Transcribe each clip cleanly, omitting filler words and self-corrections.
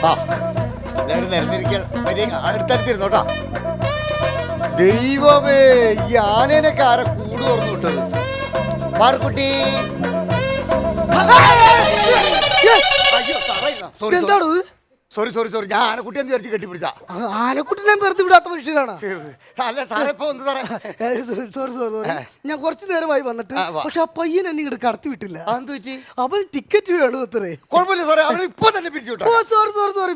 എല്ലാവരും നിരന്നിരിക്കാൻ വലിയ അടുത്തടുത്തിരുന്നോട്ടാ. ദൈവമേ, ഈ ആനേനൊക്കെ ആരെ കൂട് തുറന്നു വിട്ടത്? പാർക്കുട്ടി. സോറി ഞാൻ ആനക്കുട്ടി എന്ന് വിചാരിച്ച് കെട്ടിപ്പിടിച്ച. ആനക്കുട്ടി ഞാൻ വെറുതെ വിടാത്ത മനുഷ്യനാണ്. അല്ല സാറേ, ഇപ്പൊ എന്ത് സാറേ? സോറി ഞാൻ കുറച്ചു നേരമായി വന്നിട്ട്, പക്ഷെ ആ പയ്യൻ എന്നെ ഇങ്ങോട്ട് കടത്തി വിട്ടില്ല. അവൻ ടിക്കറ്റ് വേണം അത്രേ. കുഴപ്പമില്ല സാറേ, അവൻ ഇപ്പൊ തന്നെ പിരിച്ചു വിട്ടോ. സോറി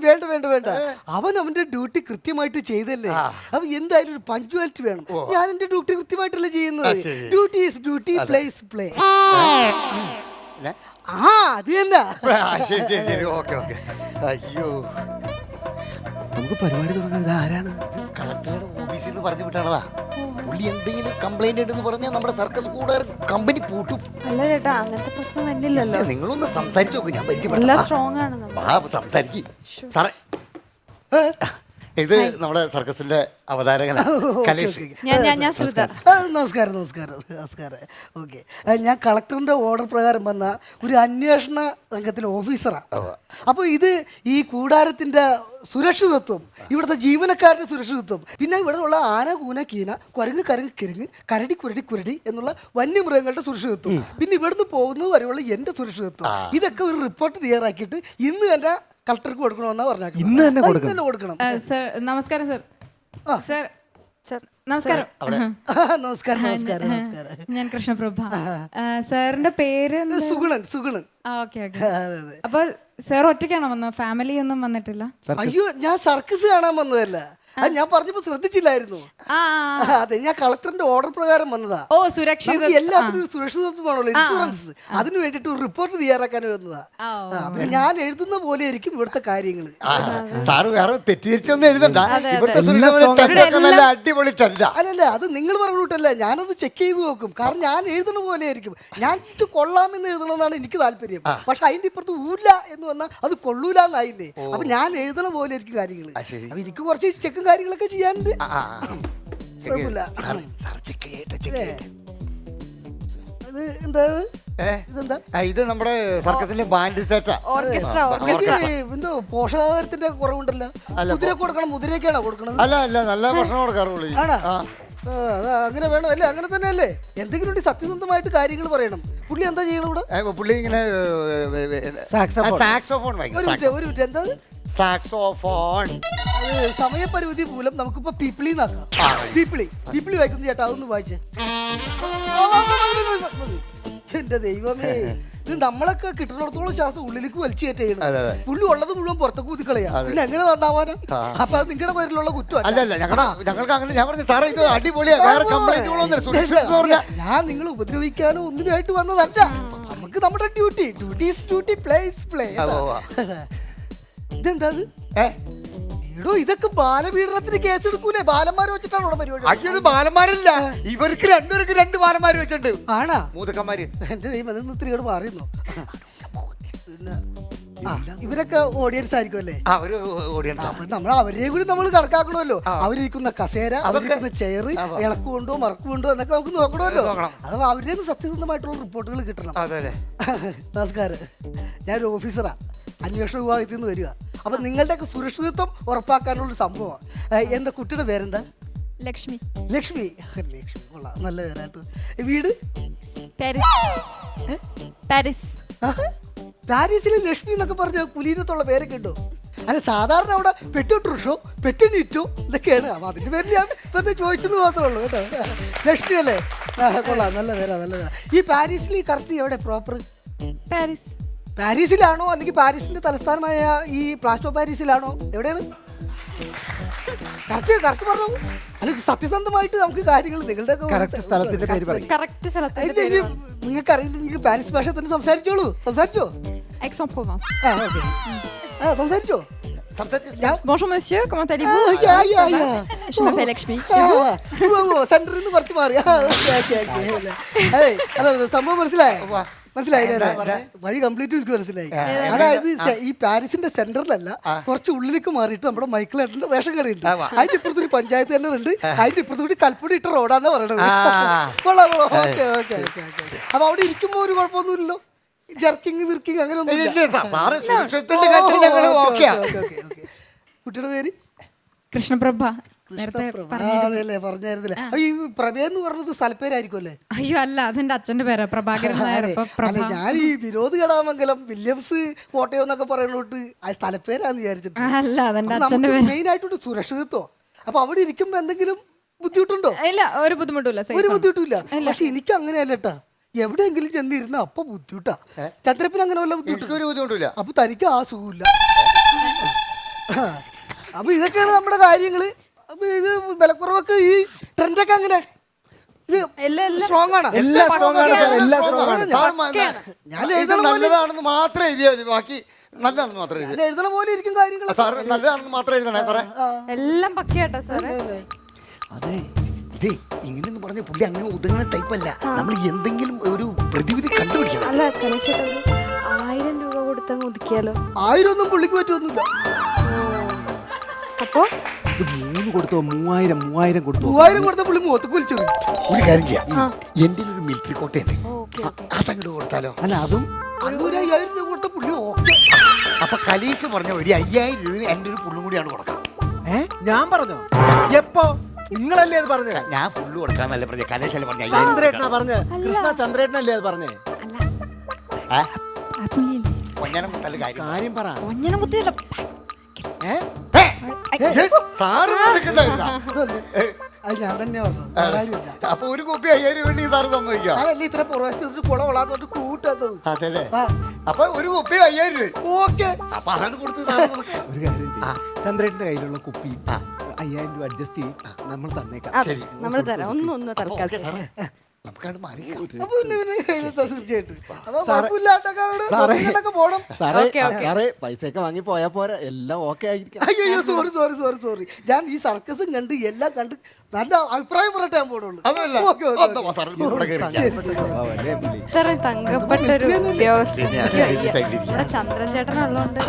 വേണ്ട. അവൻ അവന്റെ ഡ്യൂട്ടി കൃത്യമായിട്ട് ചെയ്തല്ലേ. അവൻ എന്തായാലും ഒരു പഞ്ച്വാലിറ്റി വേണം. ഞാൻ എന്റെ ഡ്യൂട്ടി കൃത്യമായിട്ടല്ലേ ചെയ്യുന്നത്. Duty is duty, play is play. അത് തന്നെ. ശരി. ഓക്കെ. അയ്യോ, നമുക്ക് പരിപാടി തുടങ്ങാൻ. ഇത് ആരാണ്? ഇത് കളക്ടറുടെ ഓഫീസിൽ നിന്ന് പറഞ്ഞു വിട്ടാണതാ. പുള്ളി എന്തെങ്കിലും കംപ്ലൈന്റ് ഉണ്ടെന്ന് പറഞ്ഞാൽ നമ്മുടെ സർക്കസ് കൂടെ കമ്പനി പൂട്ടും. അല്ല ചേട്ടാ, അങ്ങനത്തെ പ്രശ്നം വന്നില്ലല്ലോ. നിങ്ങളൊന്ന് സംസാരിച്ചു നോക്ക്, ഞാൻ സംസാരിക്കും സാറേ. ഇത് നമ്മുടെ സർക്കസിന്റെ അവതാരകനാണ് കലേഷ്. നമസ്കാരം. ഓക്കെ, ഞാൻ കളക്ടറിന്റെ ഓർഡർ പ്രകാരം വന്ന ഒരു അന്വേഷണ സംഘത്തിലെ ഓഫീസറാണ്. അപ്പോൾ ഇത് ഈ കൂടാരത്തിന്റെ സുരക്ഷിതത്വം, ഇവിടുത്തെ ജീവനക്കാരുടെ സുരക്ഷിതത്വം, പിന്നെ ഇവിടെ ഉള്ള ആന, കൂന, കീന, കുരങ്ങ്, കിരങ്ങ്, കരടി, കുരടി എന്നുള്ള വന്യമൃഗങ്ങളുടെ സുരക്ഷിതത്വം, പിന്നെ ഇവിടുന്ന് പോകുന്നത് വരെയുള്ള എന്റെ സുരക്ഷിതത്വം, ഇതൊക്കെ ഒരു റിപ്പോർട്ട് തയ്യാറാക്കിയിട്ട് ഇന്ന് തന്നെ കളക്ടർക്ക് കൊടുക്കണമെന്നാ പറഞ്ഞാൽ. ഇന്ന് തന്നെ കൊടുക്കണം. നമസ്കാരം നമസ്കാരം. ഞാൻ കൃഷ്ണപ്രഭ. സാറിന്റെ പേര് സുഗുണൻ. അപ്പൊ സാർ ഒറ്റയ്ക്കാണോ വന്നത്? ഫാമിലി ഒന്നും വന്നിട്ടില്ല? അയ്യോ, ഞാൻ സർക്കസ് കാണാൻ വന്നതല്ല. ഞാൻ പറഞ്ഞപ്പോ ശ്രദ്ധിച്ചില്ലായിരുന്നു. അതെ, ഞാൻ കളക്ടറിന്റെ ഓർഡർ പ്രകാരം വന്നതാ. ഓ, സുരക്ഷിത എല്ലാത്തിനും സുരക്ഷിതത്വമാണല്ലോ, ഇൻഷുറൻസ്. അതിന് വേണ്ടിട്ട് ഒരു റിപ്പോർട്ട് തയ്യാറാക്കാൻ വന്നതാ. ഞാൻ എഴുതുന്ന പോലെ ആയിരിക്കും ഇവിടുത്തെ കാര്യങ്ങൾ. സാറ് വേറെ തെറ്റിദ്ധരിച്ചൊന്നും എഴുതണ്ട. അടിപൊളി. അല്ലല്ല, അത് നിങ്ങൾ പറഞ്ഞിട്ടല്ല, ഞാനത് ചെക്ക് ചെയ്ത് നോക്കും. കാരണം ഞാൻ എഴുതുന്ന പോലെ ആയിരിക്കും. ഞാൻ കൊള്ളാമെന്ന് എഴുതണമെന്നാണ് എനിക്ക് താല്പര്യം. പക്ഷെ അതിന്റെ ഇപ്പുറത്ത് ഊരില്ല എന്ന് പറഞ്ഞാൽ അത് കൊള്ളൂല എന്നായില്ലേ. അപ്പൊ ഞാൻ എഴുതുന്ന പോലെ ആയിരിക്കും കാര്യങ്ങൾ. അപ്പൊ എനിക്ക് കുറച്ച് ചെക്കും കാര്യങ്ങളൊക്കെ ചെയ്യാനുണ്ട്. ഇത് നമ്മുടെ സർക്കസിന്റെ ബാൻഡ് സെറ്റാ. എന്തോ പോഷകാഹാരത്തിന്റെ കുറവുണ്ടല്ലോ. മുതിര കൊടുക്കണം. മുതിരയൊക്കെയാണോ കൊടുക്കണത്? അല്ല, നല്ല ഭക്ഷണം കൊടുക്കാറുള്ളൂ. അങ്ങനെ വേണം അല്ലേ? അങ്ങനെ തന്നെ അല്ലേ? എന്തെങ്കിലും സത്യസന്ധമായിട്ട് കാര്യങ്ങൾ പറയണം. പുള്ളി എന്താ ചെയ്യണം ഇവിടെ? പുള്ളി ഇങ്ങനെ സാക്സോഫോൺ എന്താ സാക്സോഫോൺ. സമയപരിമിതി മൂലം നമുക്കിപ്പോ പീപ്പിളി നാക്കാം. പീപ്പിളി വായിക്കുന്നു ചേട്ടാ, അതൊന്ന് വായിച്ചേ. എന്റെ ദൈവമേ, ഇത് നമ്മളൊക്കെ കിട്ടുന്നിടത്തോളം ശാസ്ത്രം ഉള്ളിലേക്ക് വലിച്ചു കയറ്റണം. പുള്ളി ഉള്ളത് മുഴുവൻ പുറത്തേക്ക് ഊതിക്കളയാ. പിന്നെ എങ്ങനെ വന്നാവാനും? അപ്പൊ അത് നിങ്ങളുടെ പേരിലുള്ള കുറ്റം. ഞങ്ങൾക്ക് അങ്ങനെ. ഞാൻ പറഞ്ഞു സാറേ, ഇത് അടിപൊളിയാ. വേറെ കംപ്ലൈന്റുകളൊന്നും. ഞാൻ നിങ്ങൾ ഉപദ്രവിക്കാനോ ഒന്നിനായിട്ട് വന്നതല്ല. നമുക്ക് നമ്മുടെ ഡ്യൂട്ടി, പ്ലേ ഈസ് പ്ലേ. ഇതെന്താ? എടോ, ഇതൊക്കെ ബാലപീഡനത്തിന് കേസ് എടുക്കൂലേ? ബാലന്മാരെ വെച്ചിട്ടാണ് ഇവിടെ പരിപാടി. അയ്യത് ബാലന്മാരില്ല, ഇവർക്ക് രണ്ടുപേർക്ക് 2 ബാലന്മാര് വെച്ചിട്ടുണ്ട്. ആണാ? മൂതക്കന്മാര്. എന്റെ ദൈവം, ഇത്തിരി മാറിയിരുന്നു. ഇവരൊക്കെ ഓഡിയൻസ് ആയിരിക്കും അല്ലേ? നമ്മൾ അവരെയും കൂടി നമ്മൾ കണക്കാക്കണമല്ലോ. അവരിരിക്കുന്ന കസേര, അവരിരിക്കുന്ന ചെയർ ഇളക്കുകൊണ്ടോ മറക്കുകൊണ്ടോ എന്നൊക്കെ നമുക്ക് നോക്കണമല്ലോ. അത് അവരുടെ സത്യസന്ധമായിട്ടുള്ള റിപ്പോർട്ടുകൾ കിട്ടണം. നമസ്കാരം, ഞാനൊരു ഓഫീസറാ, അന്വേഷണ വിഭാഗത്തിൽ നിന്ന് വരിക. അപ്പൊ നിങ്ങളുടെയൊക്കെ സുരക്ഷിതത്വം ഉറപ്പാക്കാനുള്ള സംഭവമാണ്. എന്താ കുട്ടിയുടെ പേരെന്താ? ലക്ഷ്മി. കൊള്ളാം, നല്ല പേരായിട്ട്. വീട്? പാരീസിലെ ലക്ഷ്മി എന്നൊക്കെ പറഞ്ഞ കുലീനത്തുള്ള പേരൊക്കെ ഉണ്ടോ? അല്ല, സാധാരണ അവിടെ പെട്ടുട്രൂഷോ, പെട്ടിനീറ്റോ ഇതൊക്കെയാണ്. അപ്പൊ അതിന്റെ പേരിൽ ഞാൻ വെറുതെ ചോദിച്ചത് മാത്രമേ ഉള്ളൂ കേട്ടോ. ലക്ഷ്മി അല്ലേ? കൊള്ളാം, നല്ല പേരാ. ഈ പാരീസിൽ കറക്റ്റ് എവിടെ പ്രോപ്പർ? പാരീസിലാണോ അല്ലെങ്കിൽ പാരീസിന്റെ തലസ്ഥാനമായ ഈ പ്ലാസ്റ്റോ പാരീസിലാണോ? എവിടെയാണ് കറക്റ്റ് പറഞ്ഞു? അല്ലെങ്കിൽ സത്യസന്ധമായിട്ട് നമുക്ക് കാര്യങ്ങൾ നിങ്ങളുടെ സ്ഥലത്തിന്റെ പേര് പറയും. നിങ്ങൾക്ക് അറിയില്ല, നിങ്ങൾക്ക് പാരീസ് ഭാഷ തന്നെ സംസാരിച്ചോ. സംസാരിച്ചോ? Bonjour monsieur, comment allez-vous? Je m'appelle Lakshmi. സെന്ററിൽ നിന്ന് കുറച്ച് മാറി. സംഭവം മനസ്സിലായില്ലേ? വഴി കംപ്ലീറ്റ് എനിക്ക് മനസ്സിലായി. അതായത് ഈ പാരീസിന്റെ സെന്ററിലല്ല, കുറച്ച് ഉള്ളിലേക്ക് മാറിയിട്ട് നമ്മുടെ മൈക്കിളേട്ടന്റെ റേഷൻ കടയുണ്ട്. അതിന്റെ ഇപ്പുറത്ത് ഒരു പഞ്ചായത്ത് തന്നെ ഉണ്ട്. അതിന്റെ ഇപ്പുറത്ത് കൂടി കൽപ്പൊടി ഇട്ട റോഡാന്ന് പറയണത്. കൊള്ളാം. ഓക്കെ. അപ്പൊ അവിടെ ഇരിക്കുമ്പോ ഒരു കുഴപ്പമൊന്നുമില്ലല്ലോ? ജർക്കിങ് വിർക്കിങ് അങ്ങനെ ഒന്നും ഇല്ല. ഇല്ല, സാറ് സുരക്ഷത്തിന്റെ കാര്യത്തിൽ ഞങ്ങൾ ഓക്കെയാ. കുട്ടിയുടെ പേര് കൃഷ്ണപ്രഭ. നേരത്തെ കൃഷ്ണപ്രഭ. അതെല്ലേ പറഞ്ഞായിരുന്നില്ലേ. അപ്പൊ ഈ പ്രഭ എന്ന് പറഞ്ഞത് സ്ഥലപ്പേരായിരിക്കും അല്ലേ? അയ്യോ അല്ല, അതെന്റെ അച്ഛന്റെ പേരാ, പ്രഭാകരൻ നായർ. ഇപ്പൊ അല്ല, ഞാൻ ഈ വിനോദ് കടാമംഗലം വില്യംസ് കോട്ടയം എന്നൊക്കെ പറയുന്നോട്ട് ആ സ്ഥലപ്പേരാന്ന് വിചാരിച്ചിട്ട്. അല്ല, അതെന്റെ അച്ഛന്റെ പേര്. മെയിൻ ആയിട്ടുണ്ട് സുരക്ഷിതത്വം. അപ്പൊ അവിടെ ഇരിക്കുമ്പോ എന്തെങ്കിലും ബുദ്ധിമുട്ടുണ്ടോ? ഇല്ല, ഒരു ബുദ്ധിമുട്ടില്ല. ഒരു ബുദ്ധിമുട്ടില്ല. പക്ഷെ എനിക്ക് അങ്ങനെയല്ല കേട്ടാ, എവിടെയെങ്കിലും ചെന്നിരുന്ന അപ്പൊ ബുദ്ധിമുട്ടാ. ചന്ദ്രപ്പന് അങ്ങനെ വല്ല ബുദ്ധിമുട്ട്? എനിക്കൊരു ബുദ്ധിമുട്ടില്ല. അപ്പൊ തനിക്ക് ആ സുഖമില്ല. അപ്പൊ ഇതൊക്കെയാണ് നമ്മുടെ കാര്യങ്ങള്. അപ്പൊ ഇത് വിലക്കുറവൊക്കെ ഈ ട്രെൻഡൊക്കെ അങ്ങനെ ഇത് സ്ട്രോങ് ആണ്. എല്ലാം സ്ട്രോങ് ആണ് സാർ, എല്ലാം സ്ട്രോങ് ആണ്. സാർ ഞാൻ ഇത് നല്ലതാണെന്ന് മാത്രം എഴുതിയാൽ മതി, ബാക്കി നല്ലതാണെന്ന് മാത്രം എഴുതി. എഴുതണ പോലെ ഇരിക്കും കാര്യങ്ങൾ. സാർ നല്ലതാണെന്ന് മാത്രം എഴുതണേ സാറേ. എല്ലാം പക്കയാട്ടോ സാറേ. അതെ, ഇതേ ഇങ്ങനെയൊന്നും പറഞ്ഞ പുള്ളി അങ്ങനെ ഒതുങ്ങുന്ന ടൈപ്പല്ല. നമ്മൾ എന്തെങ്കിലും ഒരു പ്രതിവിധി കണ്ടുപിടിക്കണം. അല്ല കലേശേട്ടാ, ഒരു 1000 രൂപ കൊടുത്തങ്ങ് ഒതുക്കിയാലോ? 1000 ഒന്നും പുള്ളിക്ക് പറ്റുമൊന്നുമില്ല. അപ്പൊ 3 കൊടുത്തോ? 3000 കൊടുത്തോ? 3000 കൊടുത്ത പുള്ളി മുഖത്ത് കുലിച്ചു. ഒരു കാര്യം ചെയ്യാം, എന്റെ ഒരു മിലിറ്ററി കോട്ടയുണ്ട്, ഓക്കെ അതങ്ങോട്ട് കൊടുത്താലോ? അല്ല അതും അതൊരു 5000 രൂപ കൊടുത്ത പുള്ളി ഓക്കെ. അപ്പൊ കലീസ് പറഞ്ഞ ഒരു 5000 രൂപ എന്റെ ഒരു ഫുള്ളും കൂടിയാണ് കൊടുക്കാം. ഞാൻ പറഞ്ഞോ? എപ്പോ? നിങ്ങളല്ലേ അത് പറഞ്ഞേ? ഞാൻ ഫുള്ള് കൊടുക്കാന്നല്ലേ പറഞ്ഞ, കലേശല്ലേ പറഞ്ഞ ചന്ദ്രേട്ടനാ പറഞ്ഞേ. കൃഷ്ണ ചന്ദ്രേട്ടനല്ലേ അത് പറഞ്ഞേ? കൊഞ്ഞനം കുത്തല് കാര്യം കാര്യം പറ. കൊഞ്ഞനം കുത്തിയല്ല. സാറ് അത് ഞാൻ തന്നെ പറഞ്ഞത്, വേറെ ആരുമില്ല. അപ്പൊ ഒരു കോപ്പി 5000 വേണ്ടി സാറ് സമ്മതിക്കാം? അതല്ല ഇത്ര പ്രവേശനത്തിൽ കുളവളാത്തോട്ട് കൂട്ടാത്തത്. അതല്ലേ, അപ്പൊ ഒരു കോപ്പി 5000 രൂപ ഓക്കെ. അപ്പൊ അതാണ് കൊടുത്ത് സാറ് ഒരു കാര്യം ചെയ്യ്. ചന്ദ്രേട്ടന്റെ കയ്യിലുള്ള കുപ്പി 5000 രൂപ അഡ്ജസ്റ്റ് ചെയ്യും, നമ്മൾ തന്നേക്കാം. ശരി. നമ്മൾ തരാം. ഒന്ന് തൽക്കാലം. നമുക്കത് മാറി അപ്പൊ തീർച്ചയായിട്ടും അപ്പൊ കുഴപ്പമില്ലാട്ടൊക്കെ പോണം. സാറേ ഓക്കേ, ഓക്കേ. സാറേ പൈസയൊക്കെ വാങ്ങി പോയാ പോരാ, എല്ലാം ഓക്കെ ആയിരിക്കും. അയ്യോ സോറി ഞാൻ ഈ സർക്കസും കണ്ട് എല്ലാം കണ്ട് നല്ല അഭിപ്രായം പറഞ്ഞിട്ട് ഞാൻ പോണുള്ളൂ. അതല്ല, ഓക്കേ, ഓക്കേ, അതാ സാറേ, ഓക്കേ. ഇവിടെ കയറി. ശരി, ശരി. സ്വഭാവമല്ലേ പുള്ളി? ഇത്രയും തങ്കപ്പെട്ട ഒരു ഉദ്യോഗസ്ഥൻ. പിന്നെ ചന്ദ്രൻ ചേട്ടനുള്ളതുകൊണ്ട്